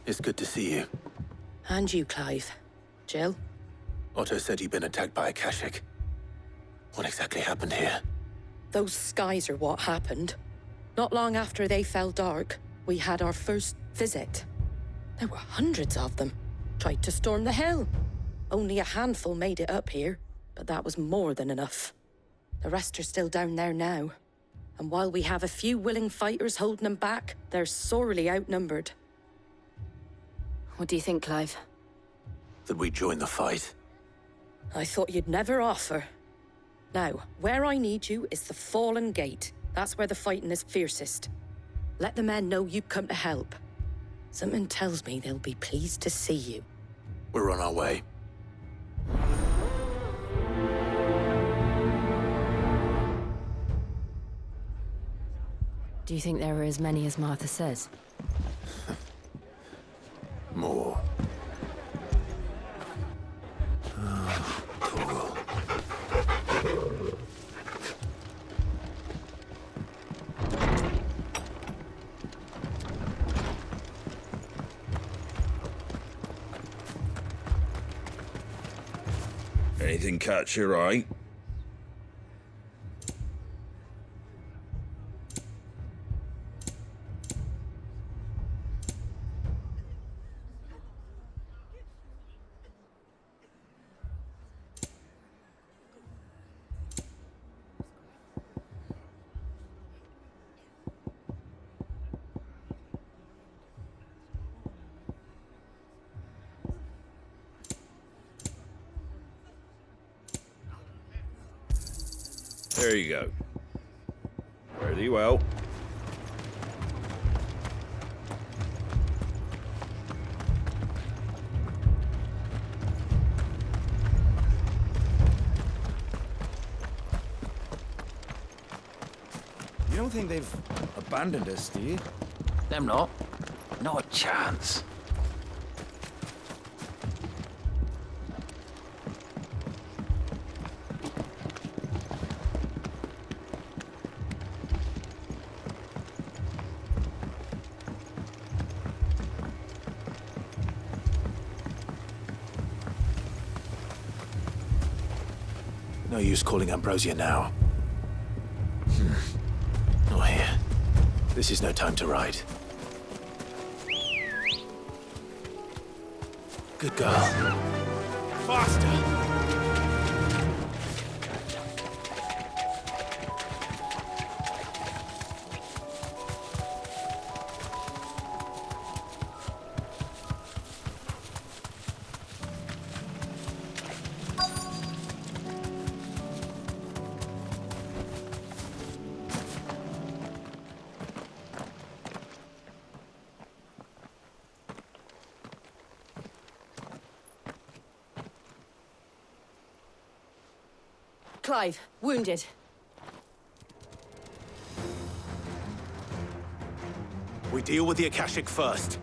It's good to see you. And you, Clive. Jill? Otto said you'd been attacked by a Akashic. What exactly happened here? Those skies are what happened. Not long after they fell dark, we had our first visit. There were hundreds of them. Tried to storm the hill. Only a handful made it up here, but that was more than enough. The rest are still down there now. And while we have a few willing fighters holding them back, they're sorely outnumbered. What do you think, Clive? That we join the fight. I thought you'd never offer. Now, where I need you is the Fallen Gate. That's where the fighting is fiercest. Let the men know you've come to help. Something tells me they'll be pleased to see you. We're on our way. Do you think there are as many as Martha says? More. Cool. Anything catch your eye? There you go. Pretty well. You don't think they've abandoned us, do you? Them not. Not a chance. No use calling Ambrosia now. Not here. This is no time to ride. Good girl. Faster! Clive, wounded. We deal with the Akashic first.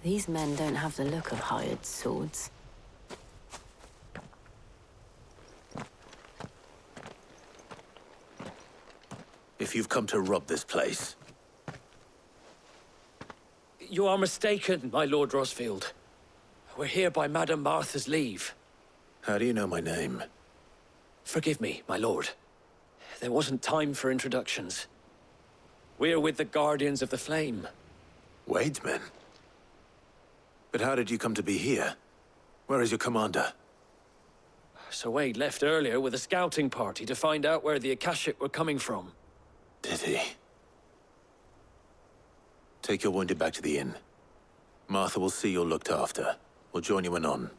These men don't have the look of hired swords. If you've come to rob this place, You are mistaken, my Lord Rosfield. We're here by Madame Martha's leave. how do you know my name? Forgive me, my lord. There wasn't time for introductions. We're with the Guardians of the Flame. Wade's men? But how did you come to be here? Where is your commander? Sir Wade left earlier with a scouting party to find out where the Akashic were coming from. Did he? Take your wounded back to the inn. Martha will see you're looked after. We'll join you anon.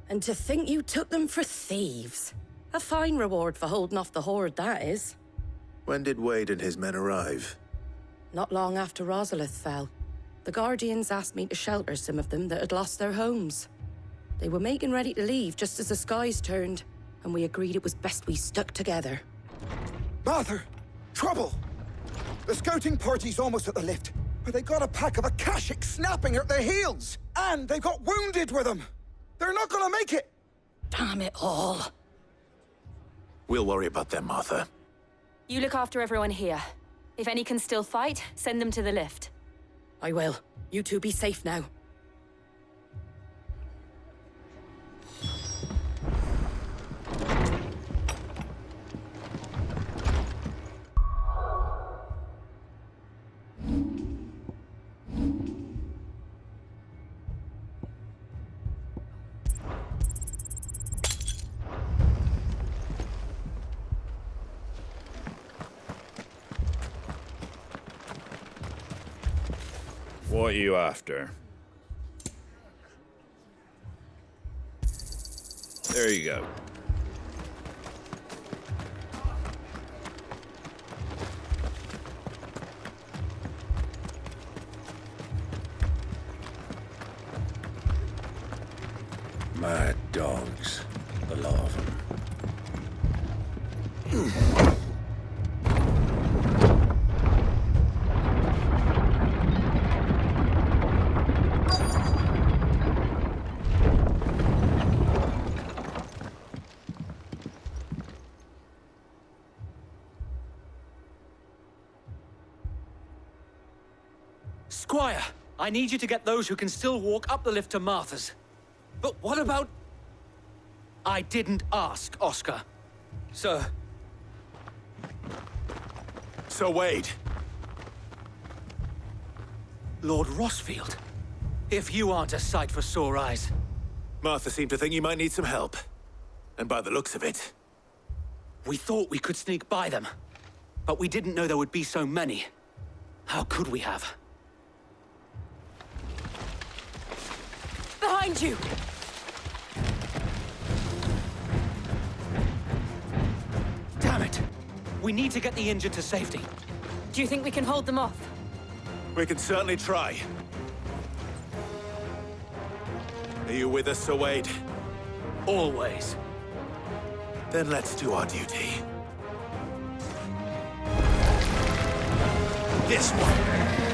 And to think you took them for thieves. A fine reward for holding off the horde, that is. When did Wade and his men arrive? Not long after Rosalith fell, the Guardians asked me to shelter some of them that had lost their homes. They were making ready to leave just as the skies turned, and we agreed it was best we stuck together. Martha! Trouble! The scouting party's almost at the lift, but they got a pack of Akashic snapping at their heels! And they've got wounded with them! They're not gonna make it! Damn it all. We'll worry about them, Martha. You look after everyone here. If any can still fight, send them to the lift. I will. You two be safe now. What are you after? There you go. Mad dogs. A lot of them. Squire, I need you to get those who can still walk up the lift to Martha's. But what about... I didn't ask, Oscar. Sir. So Wade. Lord Rosfield. If you aren't a sight for sore eyes. Martha seemed to think you might need some help. And by the looks of it... We thought we could sneak by them. But we didn't know there would be so many. How could we have? Behind you! Damn it! We need to get the injured to safety. Do you think we can hold them off? We can certainly try. Are you with us, Sir Wade? Always. Then let's do our duty. This one.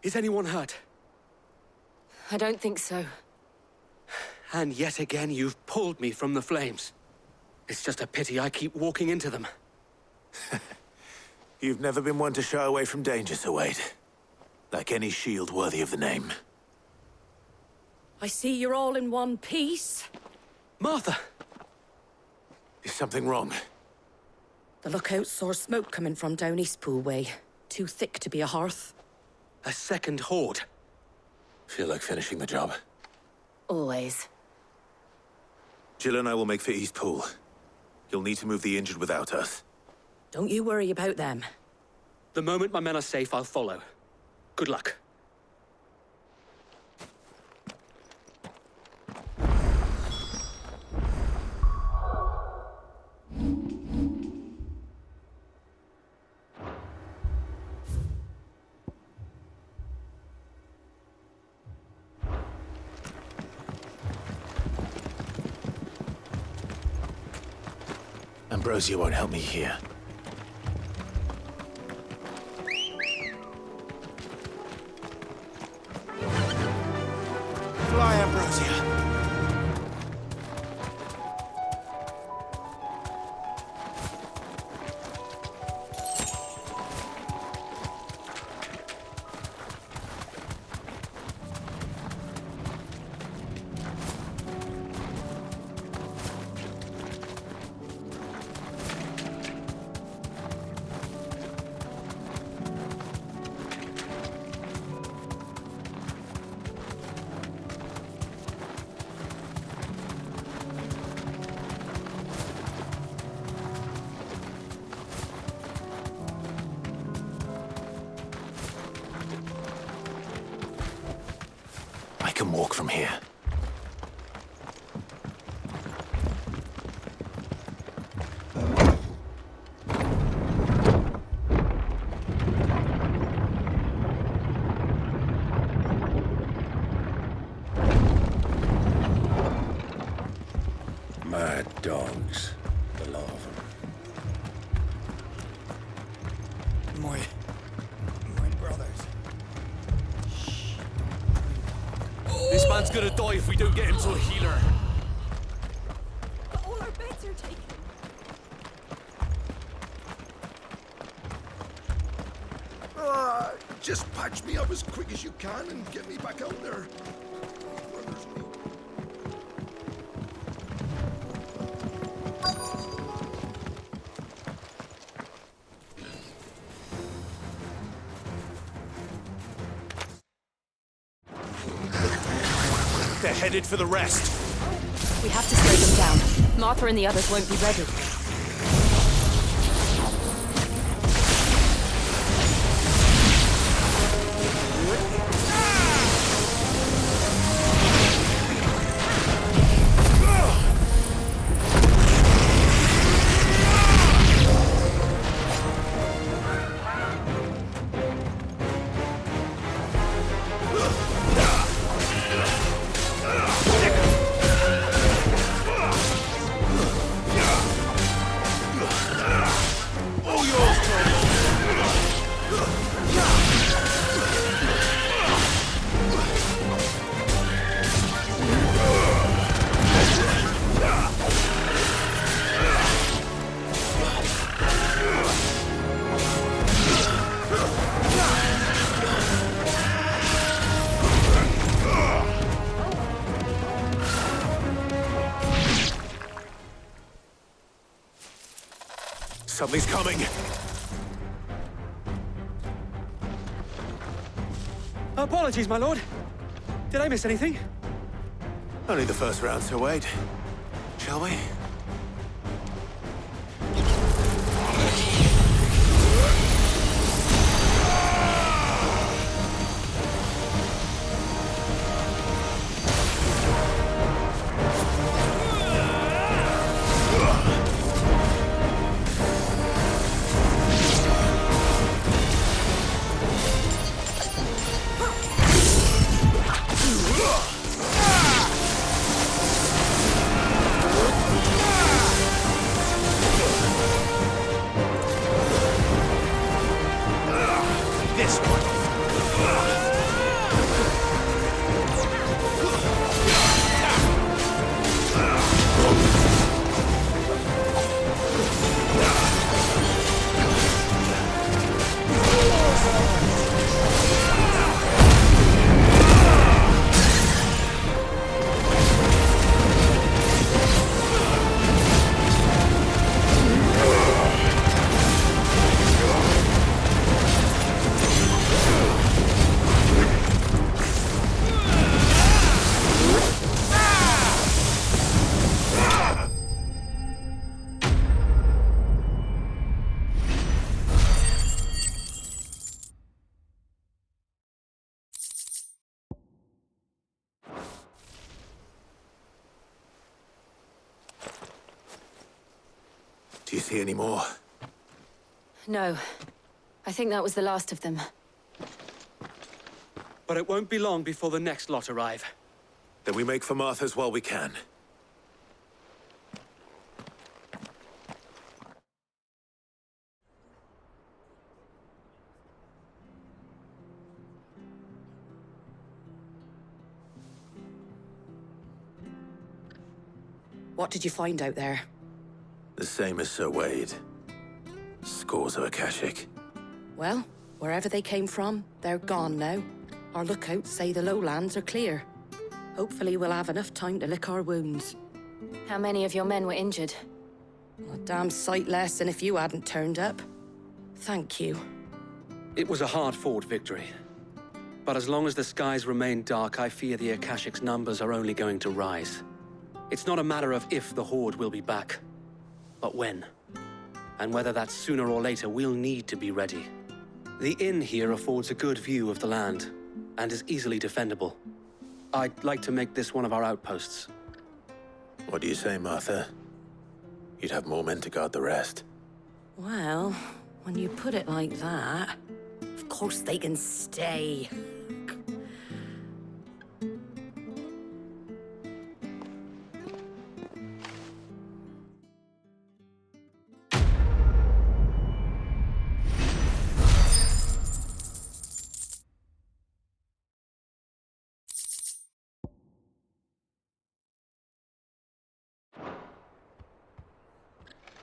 Is anyone hurt? I don't think so. And yet again, you've pulled me from the flames. It's just a pity I keep walking into them. You've never been one to shy away from danger, Sir Wade. Like any shield worthy of the name. I see you're all in one piece. Martha! Is something wrong? The lookout saw smoke coming from down Eastpool way. Too thick to be a hearth. A second horde. Feel like finishing the job. Always. Jill and I will make for Eastpool. You'll need to move the injured without us. Don't you worry about them. The moment my men are safe, I'll follow. Good luck. Ambrosia won't help me here. Fly, Ambrosia! I can walk from here. Mad dogs. The lot of them. My brothers. This man's gonna die if we don't get him to a healer. But all our beds are taken. Just patch me up as quick as you can and get me back out there. Brothers need. They're headed for the rest. We have to slow them down. Martha and the others won't be ready. Something's coming. Apologies, my lord. Did I miss anything? Only the first round, Sir Wade. Shall we? Do you see any more? No. I think that was the last of them. But it won't be long before the next lot arrive. Then we make for Martha's while we can. What did you find out there? The same as Sir Wade. Scores of Akashic. Well, wherever they came from, they're gone now. Our lookouts say the lowlands are clear. Hopefully we'll have enough time to lick our wounds. How many of your men were injured? A damn sight less than if you hadn't turned up. Thank you. It was a hard-fought victory. But as long as the skies remain dark, I fear the Akashic's numbers are only going to rise. It's not a matter of if the Horde will be back, but when. And whether that's sooner or later, we'll need to be ready. The inn here affords a good view of the land, and is easily defendable. I'd like to make this one of our outposts. What do you say, Martha? You'd have more men to guard the rest. Well, when you put it like that, of course they can stay.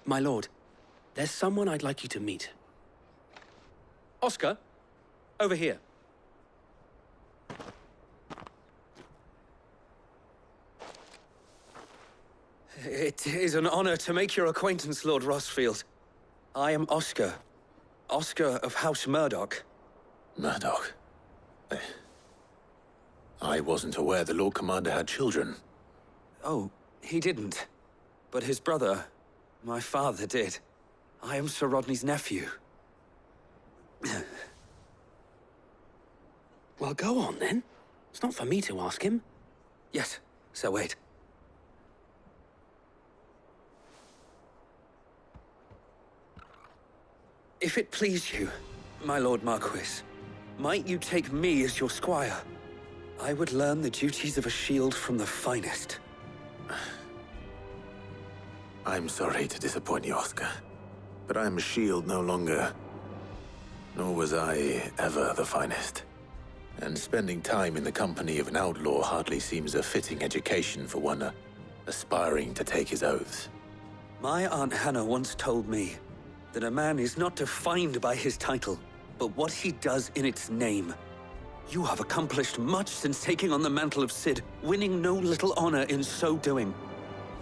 My lord, there's someone I'd like you to meet. Oscar, over here. It is an honor to make your acquaintance, Lord Rossfield. I am Oscar. Oscar of House Murdoch. Murdoch? I wasn't aware the Lord Commander had children. Oh, he didn't. But his brother, my father, did. I am Sir Rodney's nephew. Well, go on, then. It's not for me to ask him. Yes, Sir Wade. If it please you, my Lord Marquis, might you take me as your squire? I would learn the duties of a shield from the finest. I'm sorry to disappoint you, Oscar, but I'm a shield no longer. Nor was I ever the finest. And spending time in the company of an outlaw hardly seems a fitting education for one aspiring to take his oaths. My Aunt Hannah once told me that a man is not defined by his title, but what he does in its name. You have accomplished much since taking on the mantle of Cid, winning no little honor in so doing.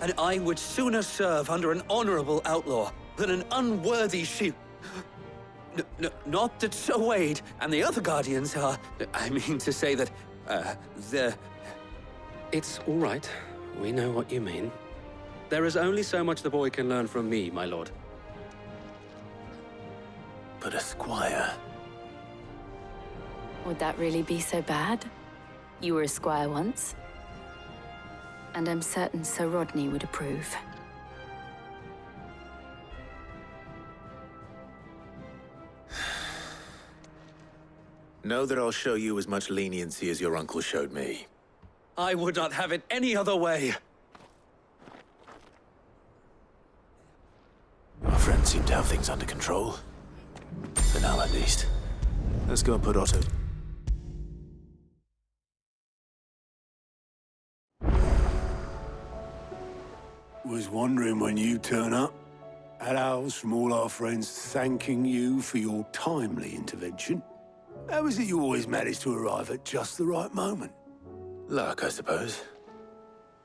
And I would sooner serve under an honorable outlaw than an unworthy shield. Not that Sir Wade and the other Guardians are... I mean to say that, they're... It's all right. We know what you mean. There is only so much the boy can learn from me, my lord. But a squire... Would that really be so bad? You were a squire once. And I'm certain Sir Rodney would approve. Know that I'll show you as much leniency as your uncle showed me. I would not have it any other way. Our friends seem to have things under control. For now, at least. Let's go and put Otto... Was wondering when you turn up. Had owls from all our friends thanking you for your timely intervention. How is it you always manage to arrive at just the right moment? Luck, I suppose.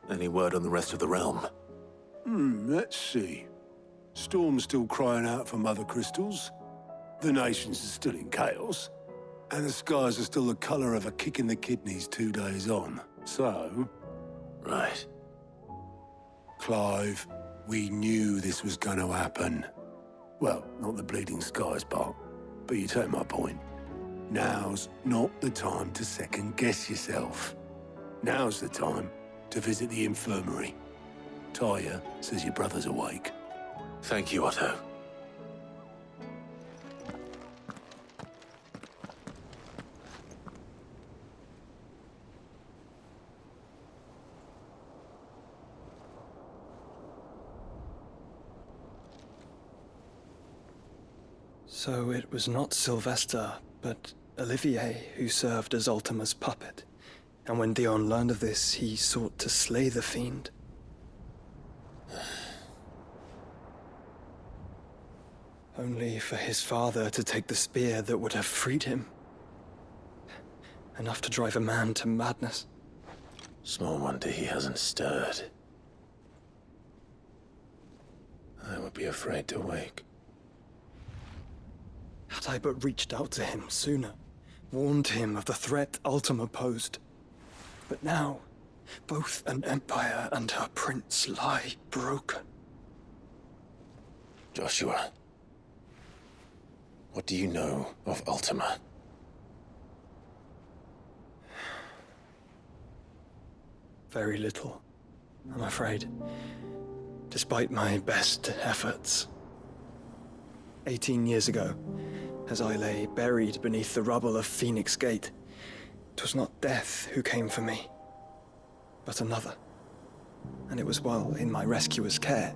Any word on the rest of the realm? Let's see. Storm's still crying out for mother crystals. The nations are still in chaos. And the skies are still the color of a kick in the kidneys 2 days on. So... Right. Clive, we knew this was going to happen. Well, not the bleeding skies part, but you take my point. Now's not the time to second-guess yourself. Now's the time to visit the infirmary. Talia says your brother's awake. Thank you, Otto. So it was not Sylvester, but Olivier who served as Ultima's puppet. And when Dion learned of this, he sought to slay the fiend. Only for his father to take the spear that would have freed him. Enough to drive a man to madness. Small wonder he hasn't stirred. I would be afraid to wake. Had I but reached out to him sooner, warned him of the threat Ultima posed. But now, both an empire and her prince lie broken. Joshua, what do you know of Ultima? Very little, I'm afraid. Despite my best efforts. 18 years ago, as I lay buried beneath the rubble of Phoenix Gate, 'twas not death who came for me, but another. And it was while in my rescuer's care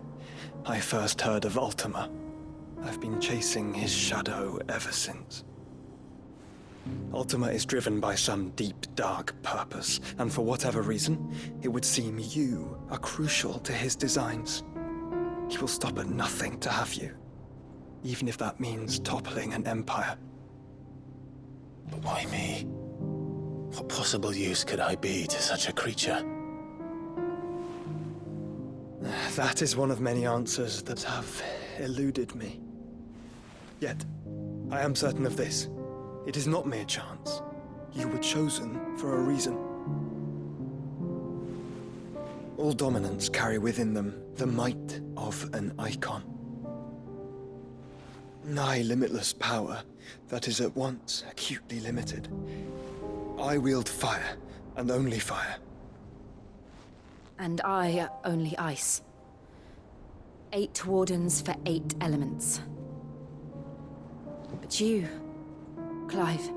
I first heard of Ultima. I've been chasing his shadow ever since. Ultima is driven by some deep, dark purpose, and for whatever reason, it would seem you are crucial to his designs. He will stop at nothing to have you, even if that means toppling an empire. But why me? What possible use could I be to such a creature? That is one of many answers that have eluded me. Yet, I am certain of this. It is not mere chance. You were chosen for a reason. All dominants carry within them the might of an icon. Nigh limitless power that is at once acutely limited. I wield fire, and only fire. And I only ice. 8 wardens for 8 elements. But you, Clive.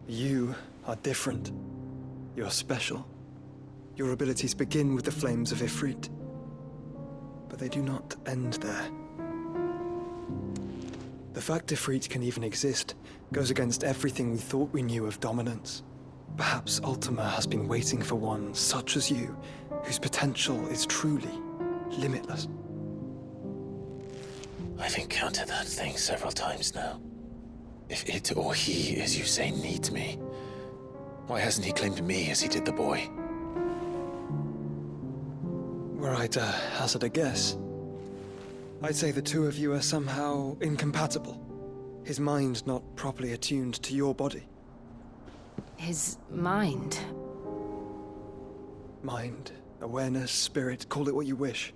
You are different. You're special. Your abilities begin with the flames of Ifrit. But they do not end there. The fact Ifrit can even exist goes against everything we thought we knew of dominance. Perhaps Ultima has been waiting for one such as you, whose potential is truly limitless. I've encountered that thing several times now. If it or he, as you say, needs me, why hasn't he claimed me as he did the boy? Were I to hazard a guess, I'd say the two of you are somehow incompatible. His mind not properly attuned to your body. His mind? Mind, awareness, spirit, call it what you wish.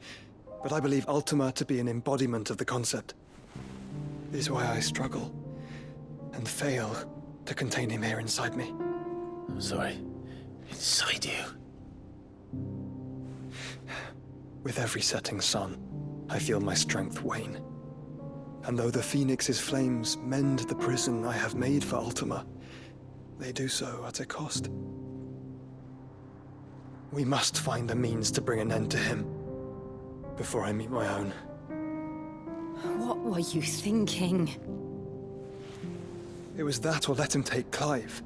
But I believe Ultima to be an embodiment of the concept. It is why I struggle and fail to contain him here inside me. I'm sorry. Inside you? With every setting sun, I feel my strength wane. And though the Phoenix's flames mend the prison I have made for Ultima, they do so at a cost. We must find a means to bring an end to him before I meet my own. What were you thinking? It was that or let him take Clive.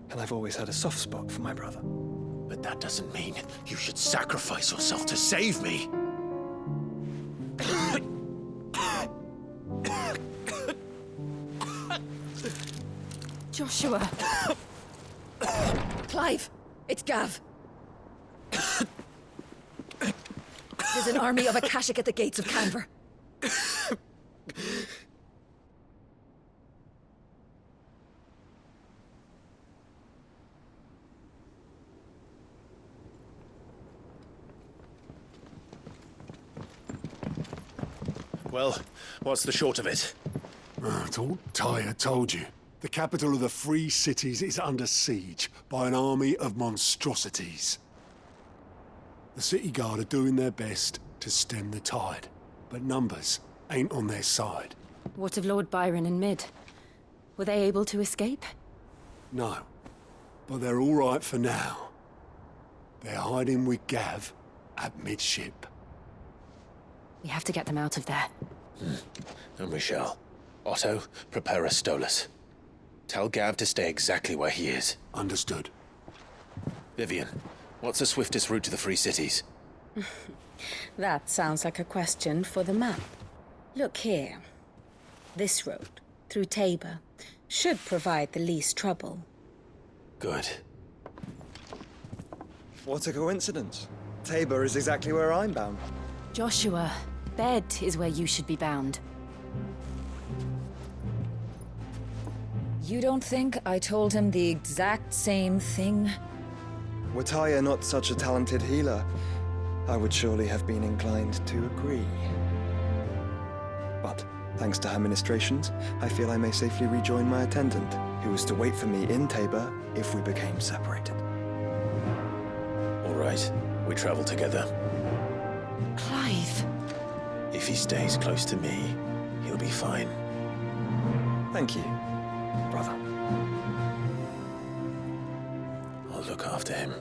And I've always had a soft spot for my brother. But that doesn't mean you should sacrifice yourself to save me. Joshua! Clive! It's Gav! There's an army of Akashic at the gates of Canver. Well, what's the short of it? Don't Tyre told you. The capital of the Free Cities is under siege by an army of monstrosities. The city guard are doing their best, to stem the tide, but numbers ain't on their side. What of Lord Byron and Mid? Were they able to escape? No, but they're all right for now. They're hiding with Gav at midship. We have to get them out of there. And we shall. Otto, prepare a Stolas. Tell Gav to stay exactly where he is. Understood. Vivian, what's the swiftest route to the Free Cities? That sounds like a question for the map. Look here. This road, through Tabor, should provide the least trouble. Good. What a coincidence. Tabor is exactly where I'm bound. Joshua, Bed is where you should be bound. You don't think I told him the exact same thing? Were Tyre not such a talented healer, I would surely have been inclined to agree. But, thanks to her ministrations, I feel I may safely rejoin my attendant, who was to wait for me in Tabor if we became separated. All right, we travel together. Clive! If he stays close to me, he'll be fine. Thank you, brother. I'll look after him.